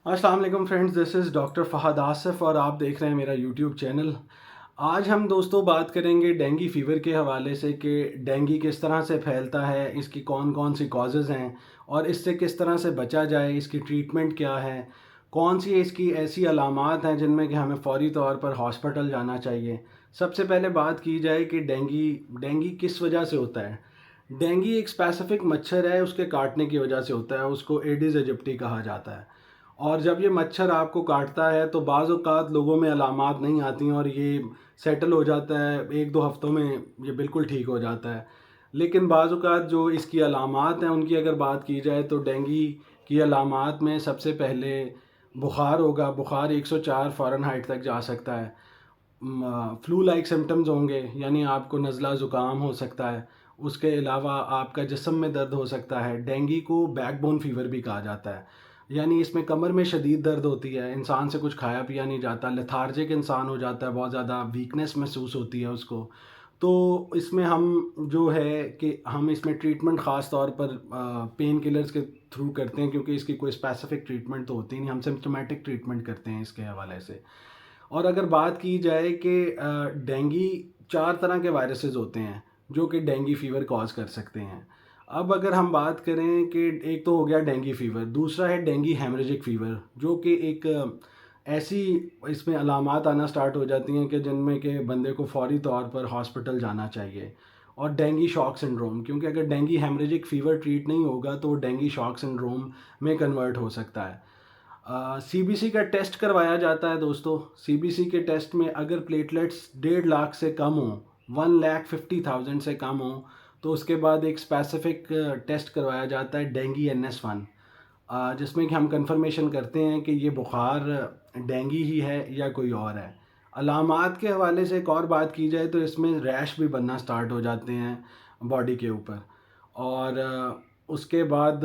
अस्सलाम वालेकुम friends, this is doctor Fahd Asif और आप देख रहे हैं मेरा यूट्यूब चैनल। आज हम दोस्तों बात करेंगे डेंगू फ़ीवर के हवाले से कि डेंगू किस तरह से फैलता है, इसकी कौन कौन सी कॉजेज़ हैं और इससे किस तरह से बचा जाए, इसकी ट्रीटमेंट क्या है, कौन सी इसकी ऐसी अलामात हैं जिनमें कि हमें फ़ौरी तौर पर हॉस्पिटल जाना चाहिए। सबसे पहले बात की जाए कि डेंगू किस वजह से होता है। डेंगू एक स्पेसिफ़िक मच्छर है, उसके काटने की वजह से होता है, उसको एडिस एजिप्टी कहा जाता है। और जब ये मच्छर आपको काटता है तो बाज़ औक़ात लोगों में अलामात नहीं आती हैं और ये सेटल हो जाता है, 1-2 हफ़्तों में ये बिल्कुल ठीक हो जाता है। लेकिन बाज़ औक़ात जो इसकी अलामात हैं उनकी अगर बात की जाए तो डेंगू की अलामात में सबसे पहले बुखार होगा, बुखार 104 फ़ारेनहाइट तक जा सकता है। फ्लू लाइक सिम्पटम्स होंगे, यानी आपको नज़ला ज़ुकाम हो सकता है। उसके अलावा आपका जिस्म में दर्द हो सकता है। डेंगू को बैकबोन फ़ीवर भी कहा जाता है, यानी इसमें कमर में शदीद दर्द होती है, इंसान से कुछ खाया पिया नहीं जाता, लेथार्जिक इंसान हो जाता है, बहुत ज़्यादा वीकनेस महसूस होती है उसको। तो इसमें हम जो है कि हम इसमें ट्रीटमेंट ख़ास तौर पर पेन किलर्स के थ्रू करते हैं, क्योंकि इसकी कोई स्पेसिफ़िक ट्रीटमेंट तो होती नहीं, हम सिम्प्टोमेटिक ट्रीटमेंट करते हैं इसके हवाले से। और अगर बात की जाए कि डेंगू 4 तरह के वायरसेस होते हैं जो कि डेंगू फ़ीवर कॉज़ कर सकते हैं। अब अगर हम बात करें कि एक तो हो गया डेंगू फ़ीवर, दूसरा है डेंगू हेमरेजिक फ़ीवर, जो कि एक ऐसी इसमें अलामात आना स्टार्ट हो जाती हैं कि जिनमें कि बंदे को फ़ौरी तौर पर हॉस्पिटल जाना चाहिए। और डेंगू शॉक सिंड्रोम, क्योंकि अगर डेंगू हेमरेजिक फ़ीवर ट्रीट नहीं होगा तो वो डेंगू शॉक सिंड्रोम में कन्वर्ट हो सकता है। सीबीसी का टेस्ट करवाया जाता है दोस्तों। सीबीसी के टेस्ट में अगर प्लेटलेट्स 1.5 लाख से कम हो, 1,50,000 से कम हो, तो उसके बाद एक स्पेसिफिक टेस्ट करवाया जाता है डेंगू NS1, जिसमें कि हम कंफर्मेशन करते हैं कि ये बुखार डेंगू ही है या कोई और है। अलामात के हवाले से एक और बात की जाए तो इसमें रैश भी बनना स्टार्ट हो जाते हैं बॉडी के ऊपर। और उसके बाद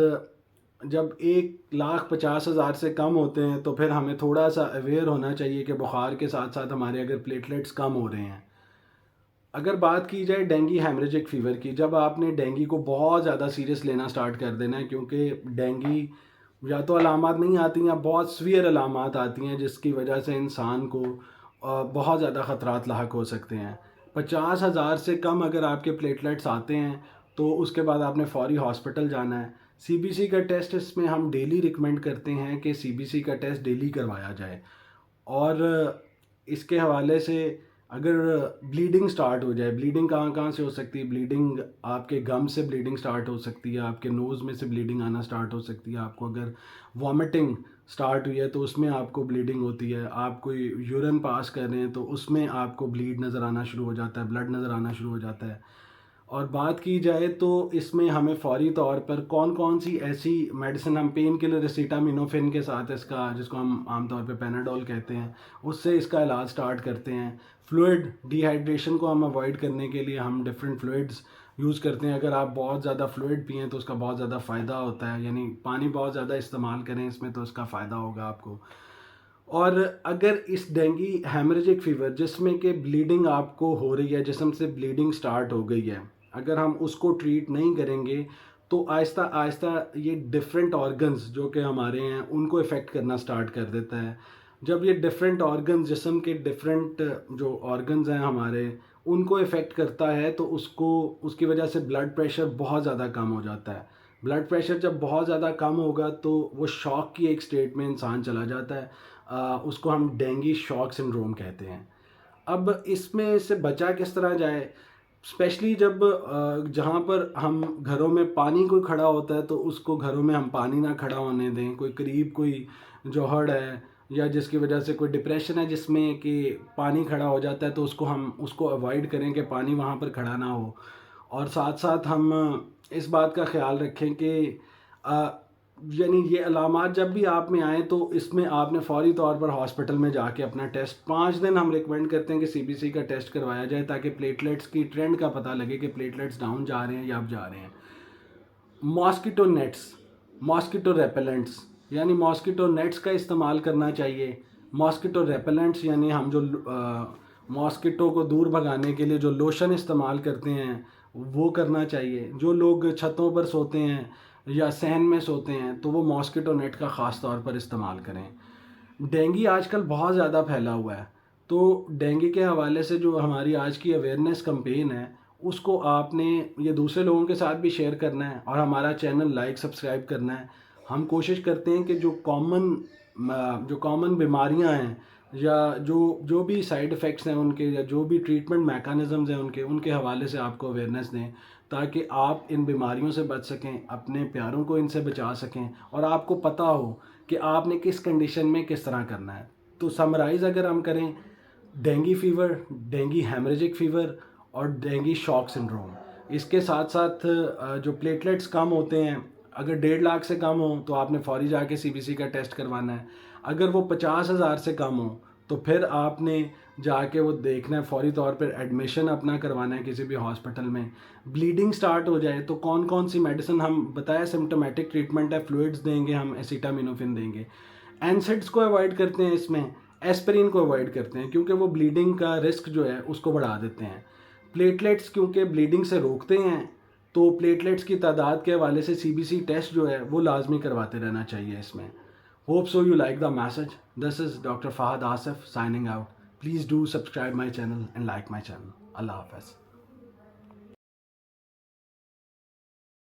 जब 1,50,000 से कम होते हैं तो फिर हमें थोड़ा सा अवेयर होना चाहिए कि बुखार के साथ साथ हमारे अगर प्लेटलेट्स कम हो रहे हैं। अगर बात की जाए डेंगू हेमरेजिक फ़ीवर की, जब आपने डेंगू को बहुत ज़्यादा सीरियस लेना स्टार्ट कर देना है, क्योंकि डेंगू या तो अलामात नहीं आती हैं, बहुत सीवियर अलामात आती हैं जिसकी वजह से इंसान को बहुत ज़्यादा ख़तरात लाहक हो सकते हैं। 50,000 से कम अगर आपके प्लेटलेट्स आते हैं तो उसके बाद आपने फ़ौरी हॉस्पिटल जाना है। सीबीसी का टेस्ट इसमें हम डेली रिकमेंड करते हैं कि सीबीसी का टेस्ट डेली करवाया जाए। और इसके हवाले से अगर ब्लीडिंग स्टार्ट हो जाए, ब्लीडिंग कहाँ कहाँ से हो सकती है, ब्लीडिंग आपके गम से ब्लीडिंग स्टार्ट हो सकती है, आपके नोज़ में से ब्लीडिंग आना स्टार्ट हो सकती है, आपको अगर वॉमिटिंग स्टार्ट हुई है तो उसमें आपको ब्लीडिंग होती है, आप कोई यूरिन पास कर रहे हैं तो उसमें आपको ब्लीड नज़र आना शुरू हो जाता है, ब्लड नज़र आना शुरू हो जाता है। और बात की जाए तो इसमें हमें फ़ौरी तौर पर कौन कौन सी ऐसी मेडिसिन, हम पेन किलर एसिटामिनोफेन के साथ इसका, जिसको हम आमतौर पे पैनाडोल कहते हैं, उससे इसका इलाज स्टार्ट करते हैं। फ्लूइड डिहाइड्रेशन को हम अवॉइड करने के लिए हम डिफरेंट फ्लूइड्स यूज़ करते हैं। अगर आप बहुत ज़्यादा फ्लूइड पिएँ तो उसका बहुत ज़्यादा फ़ायदा होता है, यानी पानी बहुत ज़्यादा इस्तेमाल करें इसमें तो उसका फ़ायदा होगा आपको। और अगर इस डेंगू हेमरेजिक फ़ीवर जिसमें कि ब्लीडिंग आपको हो रही है, जिस्म से ब्लीडिंग स्टार्ट हो गई है, अगर हम उसको ट्रीट नहीं करेंगे तो आहिस्ता आहिस्ता ये डिफरेंट ऑर्गन्स जो कि हमारे हैं उनको इफ़ेक्ट करना स्टार्ट कर देता है। जब ये डिफरेंट ऑर्गन्स, जिस्म के डिफरेंट जो ऑर्गन्स हैं हमारे, उनको इफ़ेक्ट करता है तो उसको, उसकी वजह से ब्लड प्रेशर बहुत ज़्यादा कम हो जाता है। ब्लड प्रेशर जब बहुत ज़्यादा कम होगा तो वो शॉक की एक स्टेट में इंसान चला जाता है। उसको हम डेंगू शॉक सिंड्रोम कहते हैं। अब इसमें से बचा किस तरह जाए? स्पेशली जब जहाँ पर हम घरों में पानी कोई खड़ा होता है तो उसको घरों में हम पानी ना खड़ा होने दें। कोई करीब कोई जोहड़ है या जिसकी वजह से कोई डिप्रेशन है जिसमें कि पानी खड़ा हो जाता है, तो हम उसको अवॉइड करें कि पानी वहाँ पर खड़ा ना हो। और साथ साथ हम इस बात का ख़्याल रखें कि अ, यानी ये अलामात जब भी आप में आएँ तो इसमें आपने फ़ौरी तौर पर हॉस्पिटल में जाके अपना टेस्ट, 5 दिन हम रिकमेंड करते हैं कि सीबीसी का टेस्ट करवाया जाए, ताकि प्लेटलेट्स की ट्रेंड का पता लगे कि प्लेटलेट्स डाउन जा रहे हैं या अप जा रहे हैं। मॉस्किटो नेट्स, मॉस्किटो रेपेलेंट्स, यानी मॉस्किटो नेट्स का इस्तेमाल करना चाहिए। मॉस्किटो रेपेलेंट्स यानी हम जो मॉस्किटो को दूर भगाने के लिए जो लोशन इस्तेमाल करते हैं वो करना चाहिए। जो लोग छतों पर सोते हैं یا صحن میں سوتے ہیں تو وہ ماسکیٹو نیٹ کا خاص طور پر استعمال کریں۔ ڈینگی آج کل بہت زیادہ پھیلا ہوا ہے، تو ڈینگی کے حوالے سے جو ہماری آج کی اویئرنیس کمپین ہے اس کو آپ نے یہ دوسرے لوگوں کے ساتھ بھی شیئر کرنا ہے اور ہمارا چینل لائک سبسکرائب کرنا ہے۔ ہم کوشش کرتے ہیں کہ جو کامن بیماریاں ہیں یا جو بھی سائیڈ ایفیکٹس ہیں ان کے، یا جو بھی ٹریٹمنٹ میکانزمز ہیں ان کے حوالے سے آپ کو اویئرنیس دیں، تاکہ آپ ان بیماریوں سے بچ سکیں، اپنے پیاروں کو ان سے بچا سکیں، اور آپ کو پتہ ہو کہ آپ نے کس کنڈیشن میں کس طرح کرنا ہے۔ تو سمرائز اگر ہم کریں، ڈینگی فیور، ڈینگی ہیمریجک فیور اور ڈینگی شاک سنڈروم، اس کے ساتھ ساتھ جو پلیٹلیٹس کم ہوتے ہیں، اگر 1.5 لاکھ سے کم ہوں تو آپ نے فوری جا کے CBC کا ٹیسٹ کروانا ہے۔ اگر وہ 50,000 سے کم ہوں تو پھر آپ نے جا کے وہ دیکھنا ہے، فوری طور پر ایڈمیشن اپنا کروانا ہے کسی بھی ہاسپٹل میں۔ بلیڈنگ سٹارٹ ہو جائے تو کون سی میڈیسن ہم بتایا، سمپٹومیٹک ٹریٹمنٹ ہے، فلوئڈز دیں گے ہم، ایسیٹامینوفن دیں گے۔ اینسڈس کو اوائڈ کرتے ہیں، اس میں ایسپرین کو اوائڈ کرتے ہیں کیونکہ وہ بلیڈنگ کا رسک جو ہے اس کو بڑھا دیتے ہیں۔ پلیٹلیٹس کیونکہ بلیڈنگ سے روکتے ہیں، تو پلیٹلیٹس کی تعداد کے حوالے سے CBC ٹیسٹ جو ہے وہ لازمی کرواتے رہنا چاہیے اس میں۔ Hope so you like the message. This is Dr. Fahad Asif signing out. Please do subscribe my channel and like my channel. Allah Hafiz.